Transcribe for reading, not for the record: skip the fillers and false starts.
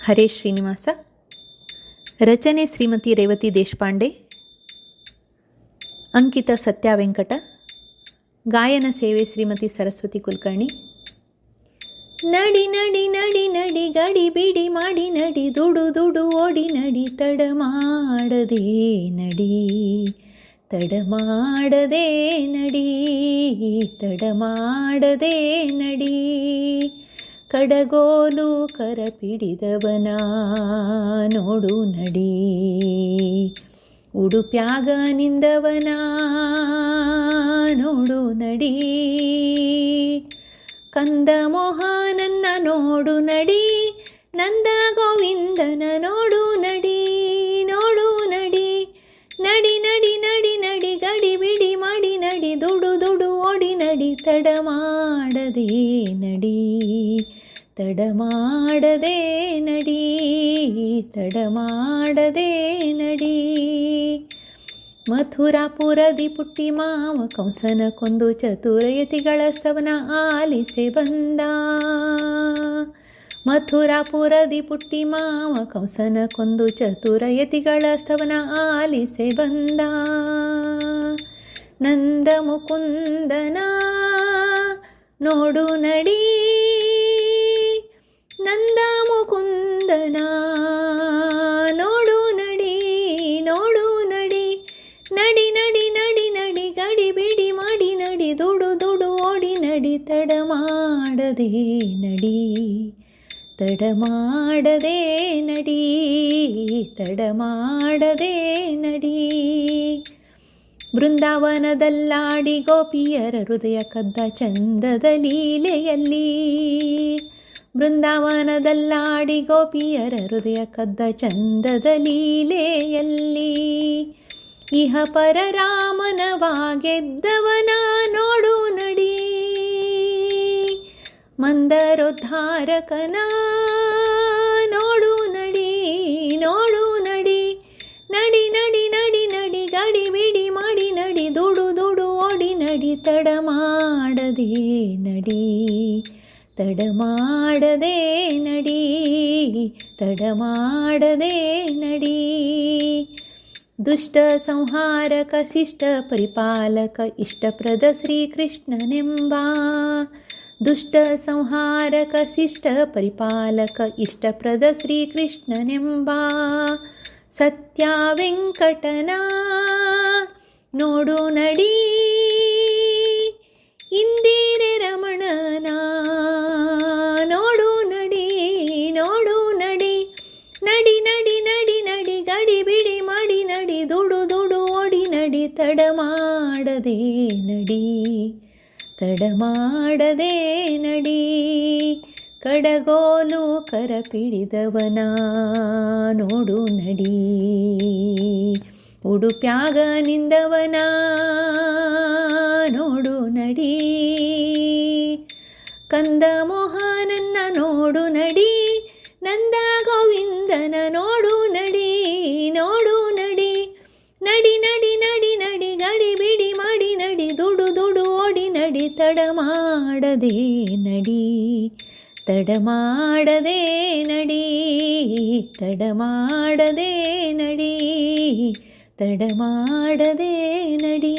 ಹರೇ ಶ್ರೀನಿವಾಸ. ರಚನೆ ಶ್ರೀಮತಿ ರೇವತಿ ದೇಶಪಾಂಡೆ. ಅಂಕಿತ ಸತ್ಯ ವೆಂಕಟ. ಗಾಯನ ಸೇವೆ ಶ್ರೀಮತಿ ಸರಸ್ವತಿ ಕುಲಕರ್ಣಿ. ನಡಿ ನಡಿ ನಡಿ ನಡಿ ಗಡಿ ಬಿಡಿ ಮಾಡಿ ನಡಿ, ದುಡು ದುಡು ಓಡಿ ನಡಿ, ತಡ ಮಾಡದೆ ನಡಿ, ತಡ ಮಾಡದೆ ನಡಿ, ತಡ ಮಾಡದೆ ನಡಿ. ಕಡಗೋಲು ಕರ ಪಿಡಿದವನ ನೋಡು ನಡಿ, ಉಡುಪ್ಯಾಗ ನಿಂದವನ ನೋಡು ನಡಿ. ಕಂದ ಮೋಹನನ್ನ ನೋಡು ನಡಿ, ನಂದ ಗೋವಿಂದನ ನೋಡು ನಡಿ, ನೋಡು ನಡಿ. ನಡಿ ನಡಿ ನಡಿ ನಡಿ ಗಡಿ ಬಿಡಿ ಮಾಡಿ ನಡಿ, ದುಡು ದುಡು ಓಡಿ ನಡಿ, ತಡ ಮಾಡದೆ ನಡಿ, ತಡ ಮಾಡದೆ ನಡಿ, ತಡ ಮಾಡದೆ ನಡಿ. ಮಥುರಾಪುರದಿ ಪುಟ್ಟಿ ಮಾವ ಕಂಸನ ಕೊಂದು ಚತುರಯತಿಗಳ ಸ್ತವನ ಆಲಿಸೆ ಬಂದ. ಮಥುರಾಪುರದಿ ಪುಟ್ಟಿ ಮಾವ ಕಂಸನ ಕೊಂದು ಚತುರಯತಿಗಳ ಸ್ತವನ ಆಲಿಸೆ ಬಂದ. ನಂದ ಮುಕುಂದನ ನೋಡು ನಡಿ, ನಂದ ಮುಕುಂದನ ನೋಡು ನಡಿ, ನೋಡು ನಡಿ. ನಡಿ ನಡಿ ನಡಿ ನಡಿ ಗಡಿ ಬಿಡಿ ಮಾಡಿ ನಡಿ, ದುಡು ದುಡು ಓಡಿ ನಡಿ, ತಡ ಮಾಡದೆ ನಡಿ, ತಡ ಮಾಡದೆ ನಡಿ, ತಡ ಮಾಡದೆ ನಡಿ. ಬೃಂದಾವನದಲ್ಲಾಡಿ ಗೋಪಿಯರ ಹೃದಯ ಕದ್ದ ಚಂದದ ಲೀಲೆಯಲ್ಲಿ, ಬೃಂದಾವನದಲ್ಲಾಡಿ ಗೋಪಿಯರ ಹೃದಯ ಕದ್ದ ಚಂದದ ಲೀಲೆಯಲ್ಲಿ. ಇಹ ಪರ ರಾಮನವಾಗೆದ್ದವನ ನೋಡು ನಡಿ, ಮಂದರೋದ್ಧಾರಕನ ನೋಡು ನಡಿ, ನೋಡು ನಡಿ. ನಡಿ ನಡಿ ನಡಿ ನಡಿ ಗಡಿ ಬಿಡಿ ಮಾಡಿ ನಡಿ, ದುಡು ದುಡು ಓಡಿ ನಡಿ, ತಡ ಮಾಡದೆ ನಡಿ, ತಡ ಮಾಡದೆ ನಡಿ, ತಡ ಮಾಡದೆ ನಡಿ. ದುಷ್ಟ ಸಂಹಾರಕ ಶಿಷ್ಟ ಪರಿಪಾಲಕ ಇಷ್ಟಪ್ರದ ಶ್ರೀಕೃಷ್ಣನೆಂಬ, ದುಷ್ಟ ಸಂಹಾರಕ ಶಿಷ್ಟ ಪರಿಪಾಲಕ ಇಷ್ಟಪ್ರದ ಶ್ರೀಕೃಷ್ಣನೆಂಬ. ಸತ್ಯ ವೆಂಕಟನ ನೋಡು ನಡಿ, ಇಂದಿರೆ ರಮಣನ ನೋಡು ನಡಿ, ನೋಡು ನಡಿ. ನಡಿ ನಡಿ ನಡಿ ನಡಿ ಗಡಿ ಬಿಡಿ ಮಾಡಿ ನಡಿ, ದುಡು ದುಡು ಓಡಿ ನಡಿ, ತಡ ಮಾಡದೆ ನಡಿ, ತಡ ಮಾಡದೆ ನಡಿ. ಕಡಗೋಲು ಕರ ಪಿಡಿದವನ ನೋಡು ನಡಿ, ಉಡುಪ್ಯಾಗ ನಿಂದವನ ನೋಡು ನಡಿ. ಕಂದ ಮೋಹನನ್ನ ನೋಡು ನಡಿ, ನಂದ ಗೋವಿಂದನ ನೋಡು ನಡಿ, ನೋಡು ನಡಿ. ನಡಿ ನಡಿ ನಡಿ ನಡಿ ಗಡಿ ಬಿಡಿ ಮಾಡಿ ನಡಿ, ದುಡು ದುಡು ಓಡಿ ನಡಿ, ತಡ ಮಾಡದೆ ನಡಿ, ತಡ ಮಾಡದೆ ನಡಿ, ತಡ ಮಾಡದೆ ನಡಿ, ತಡ ಮಾಡದೆ ನಡಿ.